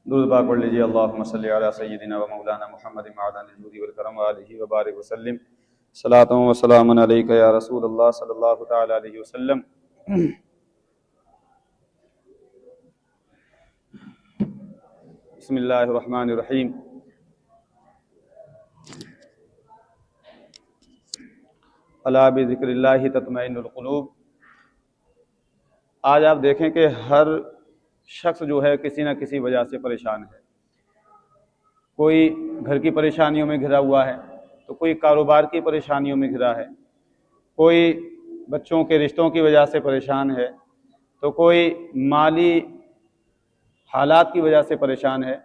درود پاک پڑھ لیجیے۔ اللہم صلی علی سیدنا و مولانا محمد معدن الجود والکرم وآلہ وبارک وسلم۔ صلاۃ و سلام علیک یا رسول اللہ صلی اللہ تعالی علیہ وسلم۔ بسم اللہ الرحمن الرحیم۔ الا بذکر اللہ تطمئن القلوب۔ آج آپ دیکھیں کہ ہر شخص جو ہے کسی نہ کسی وجہ سے پریشان ہے۔ کوئی گھر کی پریشانیوں میں گھرا ہوا ہے، تو کوئی کاروبار کی پریشانیوں میں گھرا ہے، کوئی بچوں کے رشتوں کی وجہ سے پریشان ہے، تو کوئی مالی حالات کی وجہ سے پریشان ہے۔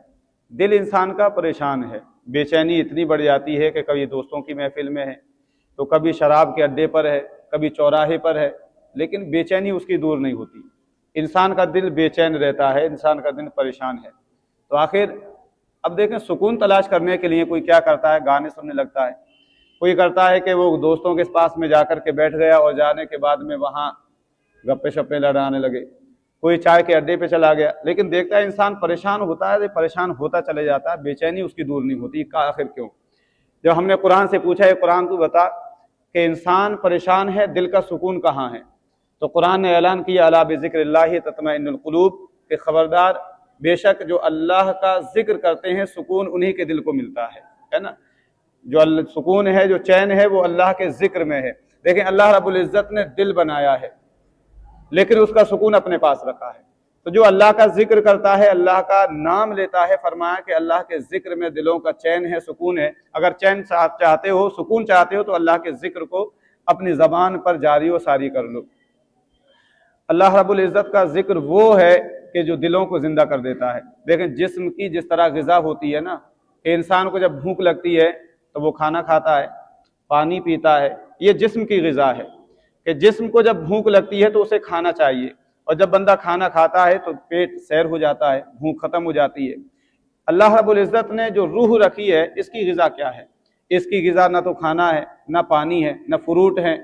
دل انسان کا پریشان ہے، بے چینی اتنی بڑھ جاتی ہے کہ کبھی دوستوں کی محفل میں ہے، تو کبھی شراب کے اڈے پر ہے، کبھی چوراہے پر ہے، لیکن بے چینی اس کی دور نہیں ہوتی۔ انسان کا دل بے چین رہتا ہے، انسان کا دل پریشان ہے۔ تو آخر اب دیکھیں، سکون تلاش کرنے کے لیے کوئی کیا کرتا ہے؟ گانے سننے لگتا ہے، کوئی کرتا ہے کہ وہ دوستوں کے پاس میں جا کر کے بیٹھ گیا اور جانے کے بعد میں وہاں گپے شپے لڑانے لگے، کوئی چائے کے اڈے پہ چلا گیا، لیکن دیکھتا ہے انسان پریشان ہوتا ہے، پریشان ہوتا چلے جاتا ہے، بے چینی اس کی دور نہیں ہوتی۔ آخر کیوں؟ جب ہم نے قرآن سے پوچھا ہے قرآن تو بتا کہ انسان پریشان ہے، دل کا سکون کہاں ہے؟ تو قرآن نے اعلان کیا الا بذکر اللہ تطمئن القلوب، کہ خبردار، بے شک جو اللہ کا ذکر کرتے ہیں سکون انہی کے دل کو ملتا ہے نا۔ جو سکون ہے، جو چین ہے، وہ اللہ کے ذکر میں ہے۔ دیکھیں، اللہ رب العزت نے دل بنایا ہے لیکن اس کا سکون اپنے پاس رکھا ہے۔ تو جو اللہ کا ذکر کرتا ہے، اللہ کا نام لیتا ہے، فرمایا کہ اللہ کے ذکر میں دلوں کا چین ہے، سکون ہے۔ اگر چین چاہتے ہو، سکون چاہتے ہو، تو اللہ کے ذکر کو اپنی زبان پر جاری و ساری کر لو۔ اللہ رب العزت کا ذکر وہ ہے کہ جو دلوں کو زندہ کر دیتا ہے۔ دیکھیں، جسم کی جس طرح غذا ہوتی ہے نا، کہ انسان کو جب بھوک لگتی ہے تو وہ کھانا کھاتا ہے، پانی پیتا ہے، یہ جسم کی غذا ہے کہ جسم کو جب بھوک لگتی ہے تو اسے کھانا چاہیے، اور جب بندہ کھانا کھاتا ہے تو پیٹ سیر ہو جاتا ہے، بھوک ختم ہو جاتی ہے۔ اللہ رب العزت نے جو روح رکھی ہے، اس کی غذا کیا ہے؟ اس کی غذا نہ تو کھانا ہے، نہ پانی ہے، نہ فروٹ ہے،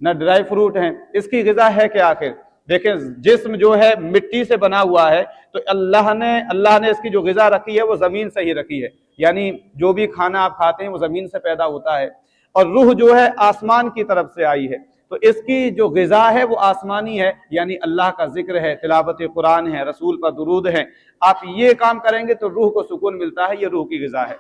نہ ڈرائی فروٹ ہیں۔ اس کی غذا ہے کہ آخر دیکھیں، جسم جو ہے مٹی سے بنا ہوا ہے، تو اللہ نے اس کی جو غذا رکھی ہے وہ زمین سے ہی رکھی ہے، یعنی جو بھی کھانا آپ کھاتے ہیں وہ زمین سے پیدا ہوتا ہے، اور روح جو ہے آسمان کی طرف سے آئی ہے۔ تو اس کی جو غذا ہے وہ آسمانی ہے، یعنی اللہ کا ذکر ہے، تلاوت قرآن ہے، رسول پر درود ہے۔ آپ یہ کام کریں گے تو روح کو سکون ملتا ہے، یہ روح کی غذا ہے۔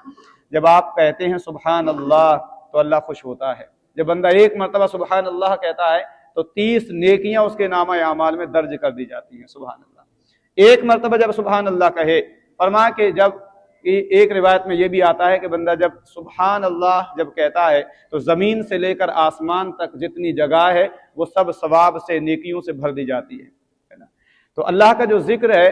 جب آپ کہتے ہیں سبحان اللہ تو اللہ خوش ہوتا ہے۔ جب بندہ ایک مرتبہ سبحان اللہ کہتا ہے تو 30 نیکیاں اس کے نامہ اعمال میں درج کر دی جاتی ہیں۔ سبحان اللہ، ایک مرتبہ جب سبحان اللہ کہے، فرمایا کہ جب ایک روایت میں یہ بھی آتا ہے کہ بندہ جب سبحان اللہ جب کہتا ہے تو زمین سے لے کر آسمان تک جتنی جگہ ہے وہ سب ثواب سے، نیکیوں سے بھر دی جاتی ہے نا۔ تو اللہ کا جو ذکر ہے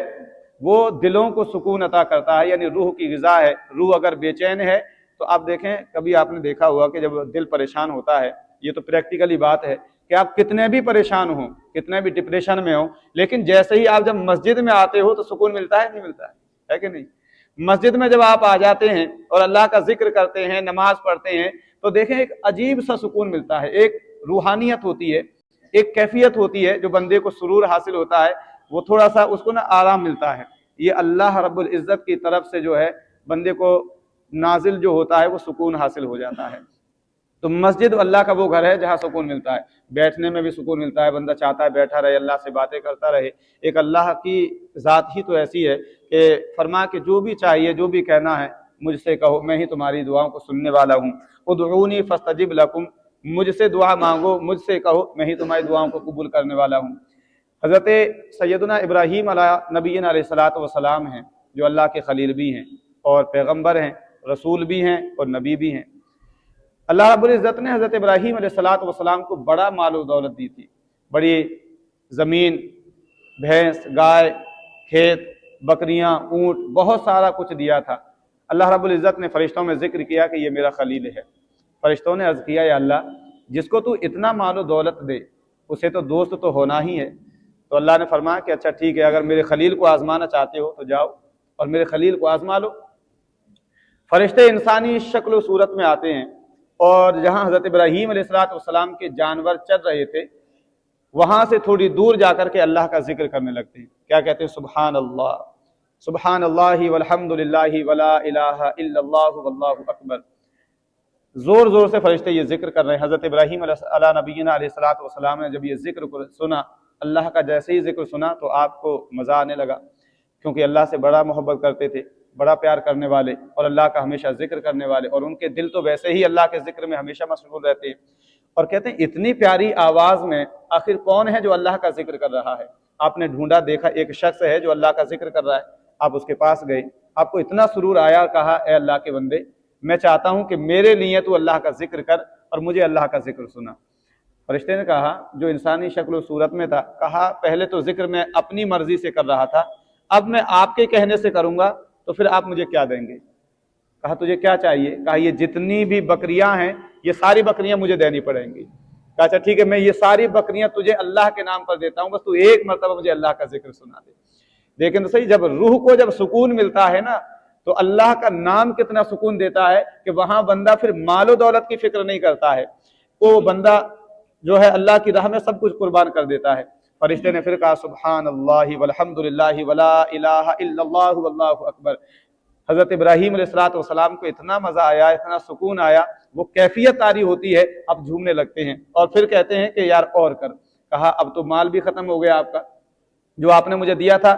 وہ دلوں کو سکون عطا کرتا ہے، یعنی روح کی غذا ہے۔ روح اگر بے چین ہے تو آپ دیکھیں، کبھی آپ نے دیکھا ہوا کہ جب دل پریشان ہوتا ہے، یہ تو پریکٹیکلی بات ہے کہ آپ کتنے بھی پریشان ہوں، کتنے بھی ڈپریشن میں ہوں، لیکن جیسے ہی آپ جب مسجد میں آتے ہو تو سکون ملتا ہے نہیں ملتا ہے کہ نہیں؟ مسجد میں جب آپ آ جاتے ہیں اور اللہ کا ذکر کرتے ہیں، نماز پڑھتے ہیں، تو دیکھیں ایک عجیب سا سکون ملتا ہے، ایک روحانیت ہوتی ہے، ایک کیفیت ہوتی ہے جو بندے کو سرور حاصل ہوتا ہے، وہ تھوڑا سا اس کو نا آرام ملتا ہے۔ یہ اللہ رب العزت کی طرف سے جو ہے بندے کو نازل جو ہوتا ہے وہ سکون حاصل ہو جاتا ہے۔ تو مسجد اللہ کا وہ گھر ہے جہاں سکون ملتا ہے، بیٹھنے میں بھی سکون ملتا ہے، بندہ چاہتا ہے بیٹھا رہے، اللہ سے باتیں کرتا رہے۔ ایک اللہ کی ذات ہی تو ایسی ہے کہ فرما کہ جو بھی چاہیے، جو بھی کہنا ہے مجھ سے کہو، میں ہی تمہاری دعاؤں کو سننے والا ہوں۔ ادعونی فاستجب لکم، مجھ سے دعا مانگو، مجھ سے کہو، میں ہی تمہاری دعاؤں کو قبول کرنے والا ہوں۔ حضرت سیدنا ابراہیم علیہ نبینا علیہ الصلوۃ والسلام ہیں، جو اللہ کے خلیل بھی ہیں اور پیغمبر ہیں، رسول بھی ہیں اور نبی بھی ہیں۔ اللہ رب العزت نے حضرت ابراہیم علیہ الصلوۃ والسلام کو بڑا مال و دولت دی تھی، بڑی زمین، بھینس، گائے، کھیت، بکریاں، اونٹ، بہت سارا کچھ دیا تھا۔ اللہ رب العزت نے فرشتوں میں ذکر کیا کہ یہ میرا خلیل ہے۔ فرشتوں نے عرض کیا، یا اللہ، جس کو تو اتنا مال و دولت دے اسے تو دوست تو ہونا ہی ہے۔ تو اللہ نے فرمایا کہ اچھا ٹھیک ہے، اگر میرے خلیل کو آزمانا چاہتے ہو تو جاؤ اور میرے خلیل کو آزما لو۔ فرشتے انسانی شکل و صورت میں آتے ہیں، اور جہاں حضرت ابراہیم علیہ السلام کے جانور چل رہے تھے وہاں سے تھوڑی دور جا کر کے اللہ کا ذکر کرنے لگتے ہیں۔ کیا کہتے ہیں؟ سبحان اللہ، सुबहान अल्लाहि वल्हम्दुलिल्लाहि वला इलाहा इल्लल्लाहु वल्लाहु अकबर। ज़ोर ज़ोर से फरिश्ते ये जिक्र कर रहे हैं। हज़रत इब्राहीम अला नबीना अलैहिस्सलातु वस्सलाम ने जब ये जिक्र को सुना, अल्लाह का जैसे ही जिक्र सुना तो आपको मज़ा आने लगा, क्योंकि अल्लाह से बड़ा मोहब्बत करते थे, बड़ा प्यार करने वाले और अल्लाह का हमेशा जिक्र करने वाले, और उनके दिल तो वैसे ही अल्लाह के जिक्र में हमेशा मशगूल रहते हैं। और कहते हैं इतनी प्यारी आवाज़ में आखिर कौन है जो अल्लाह का जिक्र कर रहा है। आपने ढूंढा, देखा एक शख्स है जो अल्लाह का जिक्र कर रहा है, आप उसके पास गए, आपको इतना सुरूर आया और कहा, ए अल्लाह के बंदे, मैं चाहता हूं कि मेरे लिए तू अल्लाह का जिक्र कर और मुझे अल्लाह का जिक्र सुना। फरिश्ते ने कहा, जो इंसानी शक्ल सूरत में था, कहा पहले तो जिक्र मैं अपनी मर्जी से कर रहा था, अब मैं आपके कहने से करूंगा, तो फिर आप मुझे क्या देंगे? कहा तुझे क्या चाहिए? कहा ये जितनी भी बकरियां हैं ये सारी बकरियां मुझे देनी पड़ेंगी। कहा अच्छा ठीक है, मैं ये सारी बकरियां तुझे अल्लाह के नाम पर देता हूं, बस तू एक मरतबा मुझे अल्लाह का जिक्र सुना दे। लेकिन तो सही, जब रूह को जब सुकून मिलता है ना, तो अल्लाह का नाम कितना सुकून देता है कि वहां बंदा फिर मालो दौलत की फिक्र नहीं करता है, वो बंदा जो है अल्लाह की राह में सब कुछ कुर्बान कर देता है। फरिश्ते ने फिर कहा, सुबहान अल्लाहि वल्हम्दुलिल्लाहि वला इलाहा इल्लल्लाहु वल्लाहु अकबर। हज़रत इब्राहीम अलैहिस्सलाम को इतना मज़ा आया, इतना सुकून आया, वो कैफियत तारी होती है, अब झूमने लगते हैं और फिर कहते हैं कि यार और कर। कहा अब तो माल भी खत्म हो गया आपका, जो आपने मुझे दिया था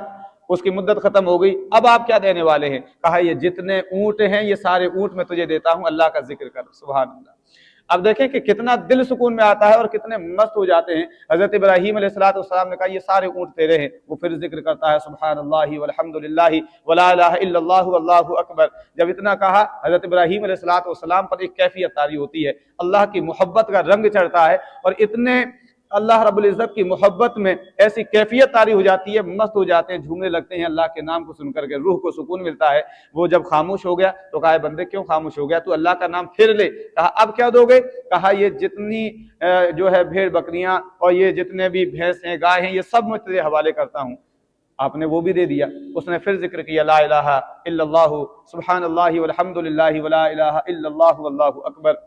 उसकी मुद्दत खत्म हो गई, अब आप क्या देने वाले हैं? कहा ये जितने ऊँट हैं ये सारे ऊँट मैं तुझे देता हूँ, अल्लाह का जिक्र कर। सुभान अल्लाह। अब देखें कि कितना दिल सुकून में आता है और कितने मस्त हो जाते हैं। हज़रत इब्राहीम अलैहिस्सलाम ने कहा ये सारे ऊँट तेरे हैं। वो फिर जिक्र करता है, सुभान अल्लाहि वल्हम्दुलिल्लाहि वला इलाहा इल्लल्लाहु वल्लाहु अकबर। जब इतना कहा, हज़रत इब्राहीम अलैहिस्सलाम पर एक कैफियत तारी होती है, अल्लाह की मोहब्बत का रंग चढ़ता है, और इतने अल्लाह रब्बुल इज़्ज़त की मोहब्बत में ऐसी कैफियत तारी हो जाती है, मस्त हो जाते हैं, झूमने लगते हैं। अल्लाह के नाम को सुनकर के रूह को सुकून मिलता है। वो जब खामोश हो गया तो कहा, बंदे क्यों खामोश हो गया? तू अल्लाह का नाम फिर ले। कहा अब क्या दोगे? कहा ये जितनी जो है भेड़ बकरियां और ये जितने भी भैंस हैं, गाय हैं, ये सब मैं तेरे हवाले करता हूँ। आपने वो भी दे दिया। उसने फिर जिक्र किया, ला इलाहा इल्लल्लाहु सुब्हान अल्लाहि वल्हम्दुलिल्लाहि वला इलाहा इल्लल्लाहु वल्लाहु अकबर।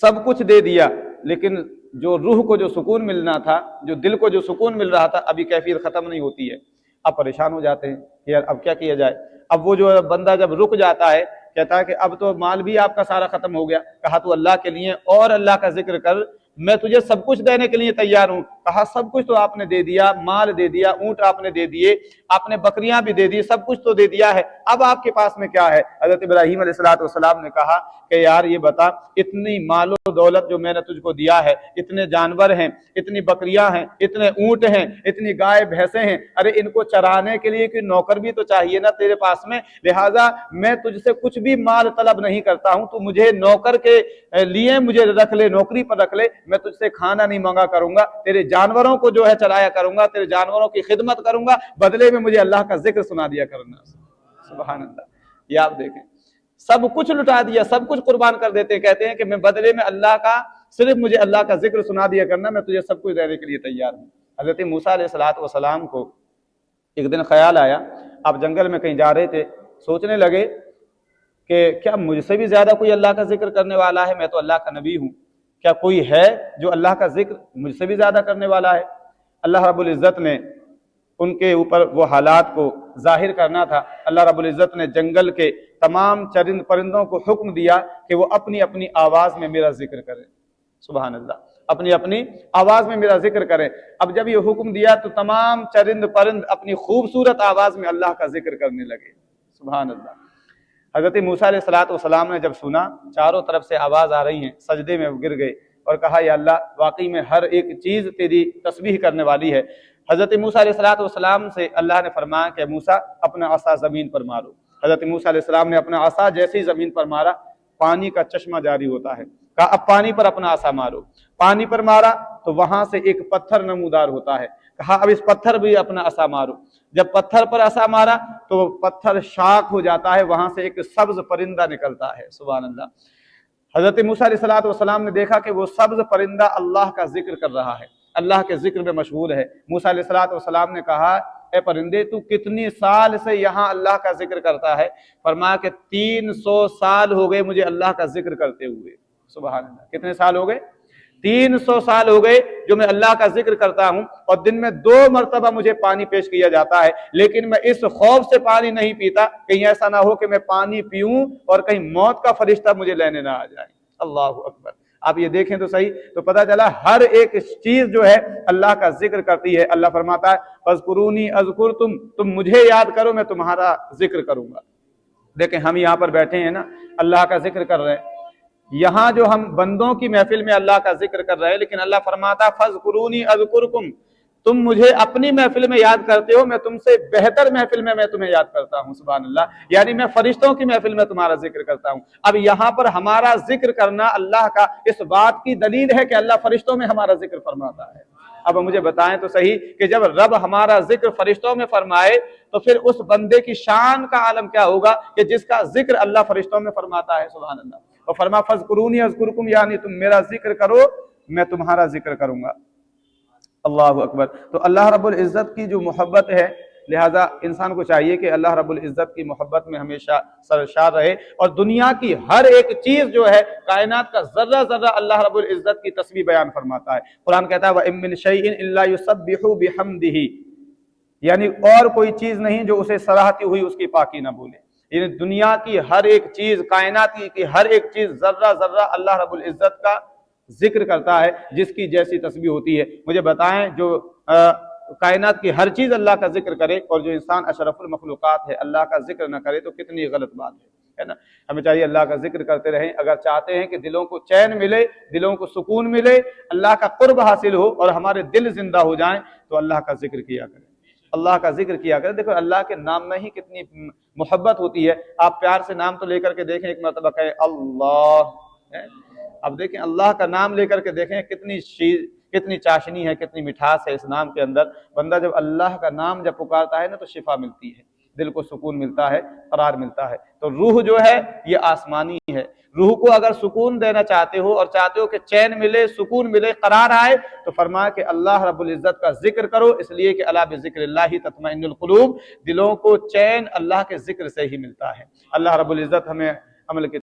सब कुछ दे दिया, लेकिन जो रूह को जो सुकून मिलना था, जो दिल को जो सुकून मिल रहा था, अभी कैफियत खत्म नहीं होती है। अब परेशान हो जाते हैं कि यार अब क्या किया जाए। अब वो जो बंदा जब रुक जाता है, कहता है कि अब तो माल भी आपका सारा खत्म हो गया। कहा तू अल्लाह के लिए और अल्लाह का जिक्र कर, मैं तुझे सब कुछ देने के लिए तैयार हूं। कहा सब कुछ तो आपने दे दिया, माल दे दिया, ऊंट आपने दे दिए, आपने बकरियां भी दे दी, सब कुछ तो दे दिया है, अब आपके पास में क्या है? हजरत इब्राहीम अलैहिस्सलाम ने कहा कि यार ये बता, इतनी मालो दौलत जो मैंने तुझको दिया है, इतने जानवर हैं, इतनी बकरियां हैं, इतने ऊंट हैं, इतनी गाय भैंसे हैं, अरे इनको चराने के लिए कोई नौकर भी तो चाहिए ना तेरे पास में। लिहाजा मैं तुझसे कुछ भी माल तलब नहीं करता हूं, तू मुझे नौकर के लिए मुझे रख ले, नौकरी पर रख ले, मैं तुझसे खाना नहीं मांगा करूंगा, तेरे जानवरों को जो है चलाया करूंगा, तेरे जानवरों की खिदमत करूंगा, बदले में मुझे अल्लाह का जिक्र सुना दिया करना। सुभान अल्लाह। ये आप देखें, सब कुछ लुटा दिया, सब कुछ कुर्बान कर देते, कहते हैं कि मैं बदले में अल्लाह का, सिर्फ मुझे अल्लाह का जिक्र सुना दिया करना, मैं तुझे सब कुछ देने के लिए तैयार हूँ। हजरत मूसा अलैहिस्सलाम को एक दिन ख्याल आया, आप जंगल में कहीं जा रहे थे, सोचने लगे कि क्या मुझसे भी ज्यादा कोई अल्लाह का जिक्र करने वाला है? मैं तो अल्लाह का नबी हूँ, क्या कोई है जो अल्लाह का जिक्र मुझसे भी ज्यादा करने वाला है? अल्लाह रब्बुल इज़्ज़त ने उनके ऊपर वो हालात को जाहिर करना था। अल्लाह रब्बुल इज़्ज़त ने जंगल के तमाम चरिंद परिंदों को हुक्म दिया कि वो अपनी अपनी आवाज़ में मेरा जिक्र करें। सुभान अल्लाह, अपनी अपनी आवाज़ में मेरा जिक्र करें। अब जब ये हुक्म दिया तो तमाम चरिंद परिंद अपनी खूबसूरत आवाज़ में अल्लाह का जिक्र करने लगे। सुभान अल्लाह। हज़रत मूसा अलैहिस्सलाम ने जब सुना चारों तरफ से आवाज़ आ रही है, सजदे में गिर गए और कहा, या अल्लाह, वाकई में हर एक चीज़ तेरी तस्बीह करने वाली है। हज़रत मूसा अलैहिस्सलाम से अल्लाह ने फरमाया कि मूसा अपना असा ज़मीन पर मारो। हज़रत मूसा अलैहिस्सलाम ने अपना असा जैसे ही ज़मीन पर मारा, पानी का चश्मा जारी होता है। कहा अब पानी पर अपना असा मारो। पानी पर मारा तो वहां से एक पत्थर नमूदार होता है। कहा अब इस पत्थर भी अपना असा मारो। जब पत्थर पर असा मारा तो पत्थर शाख हो जाता है, वहां से एक सब्ज परिंदा निकलता है। सुभान अल्लाह। हजरत मूसा अलैहिस्सलाम ने देखा कि वो सब्ज परिंदा अल्लाह का जिक्र कर रहा है, अल्लाह के जिक्र में मशगूल है। मूसा अलैहिस्सलाम ने कहा, ए परिंदे, तू कितनी साल से यहाँ अल्लाह का जिक्र करता है? फरमाया कि 300 साल हो गए मुझे अल्लाह का जिक्र करते हुए। सुभान अल्लाह। कितने साल हो गए? 300 साल हो गए जो मैं अल्लाह का जिक्र करता हूं और दिन में 2 मरतबा मुझे पानी पेश किया जाता है, लेकिन मैं इस खौफ से पानी नहीं पीता कहीं ऐसा ना हो कि मैं पानी पीऊं और कहीं मौत का फरिश्ता मुझे लेने ना आ जाए। अल्लाह अकबर। आप ये देखें तो सही, तो पता चला हर एक चीज जो है अल्लाह का जिक्र करती है। अल्लाह फरमाता है फज़कुरूनी अज़कुरकुम, तुम मुझे याद करो मैं तुम्हारा जिक्र करूंगा। देखें हम यहाँ पर बैठे हैं ना, अल्लाह का जिक्र कर रहे हैं, यहाँ जो हम बंदों की महफिल में अल्लाह का जिक्र कर रहे हैं, लेकिन अल्लाह फरमाता फज़कुरूनी अज़कुरकुम, तुम मुझे अपनी महफिल में याद करते हो, मैं तुमसे बेहतर महफिल में मैं तुम्हें याद करता हूँ। सुभान अल्लाह। यानी मैं फरिश्तों की महफिल में तुम्हारा जिक्र करता हूँ। अब यहाँ पर हमारा जिक्र करना अल्लाह का इस बात की दलील है कि अल्लाह फरिश्तों में हमारा जिक्र फरमाता है। अब मुझे बताएं तो सही कि जब रब हमारा जिक्र फरिश्तों में फरमाए तो फिर उस बंदे की शान का आलम क्या होगा कि जिसका जिक्र अल्लाह फरिश्तों में फरमाता है। सुभान अल्लाह। और फरमा फज़कुरूनी अज़कुरकुम, यानी तुम मेरा जिक्र करो मैं तुम्हारा जिक्र करूंगा। अल्लाह अकबर। तो अल्लाह रब्बुल इज़्ज़त की जो मोहब्बत है, लिहाजा इंसान को चाहिए कि अल्लाह रब्बुल इज़्ज़त की मोहब्बत में हमेशा सरशार रहे और दुनिया की हर एक चीज जो है, कायनात का जर्रा जर्रा अल्लाह रब्बुल इज़्ज़त की तस्बीह बयान फरमाता है। कुरान कहता है व इम मिन शैइन इल्ला युसब्बिहु बिहम्दिही, यानी और कोई चीज नहीं जो उसे सराहती हुई उसकी पाकी ना बोले। यानी दुनिया की हर एक चीज, कायनात की हर एक चीज जर्रा जर्रा अल्लाह रब्बुल इज़्ज़त का जिक्र करता है, जिसकी जैसी तस्बीह होती है। मुझे बताएं जो कायनात की हर चीज अल्लाह का जिक्र करे और जो इंसान अशरफुल मखलूकात है अल्लाह का जिक्र न करे तो कितनी गलत बात है ना। हमें चाहिए अल्लाह का जिक्र करते रहें। अगर चाहते हैं कि दिलों को चैन मिले, दिलों को सुकून मिले, अल्लाह का कुर्ब हासिल हो और हमारे दिल जिंदा हो जाएं, तो अल्लाह का जिक्र किया करें, अल्लाह का जिक्र किया करें। देखो अल्लाह के नाम में ही कितनी मोहब्बत होती है। आप प्यार से नाम तो लेकर के देखें, एक मरतबा कहें अल्लाह। अब देखें अल्लाह का नाम लेकर के देखें कितनी चाशनी है, कितनी मिठास है इस नाम के अंदर। बंदा जब अल्लाह का नाम जब पुकारता है ना तो शिफा मिलती है, दिल को सुकून मिलता है, करार मिलता है। तो रूह जो है ये आसमानी है। रूह को अगर सुकून देना चाहते हो और चाहते हो कि चैन मिले, सुकून मिले, करार आए, तो फरमाया कि अल्लाह रब्बुल इज़्ज़त का जिक्र करो, इसलिए कि अला बिज़िक्रिल्लाहि तत्मइन्नुल क़ुलूब, दिलों को चैन अल्लाह के जिक्र से ही मिलता है। अल्लाह रब्बुल इज़्ज़त हमें अमल के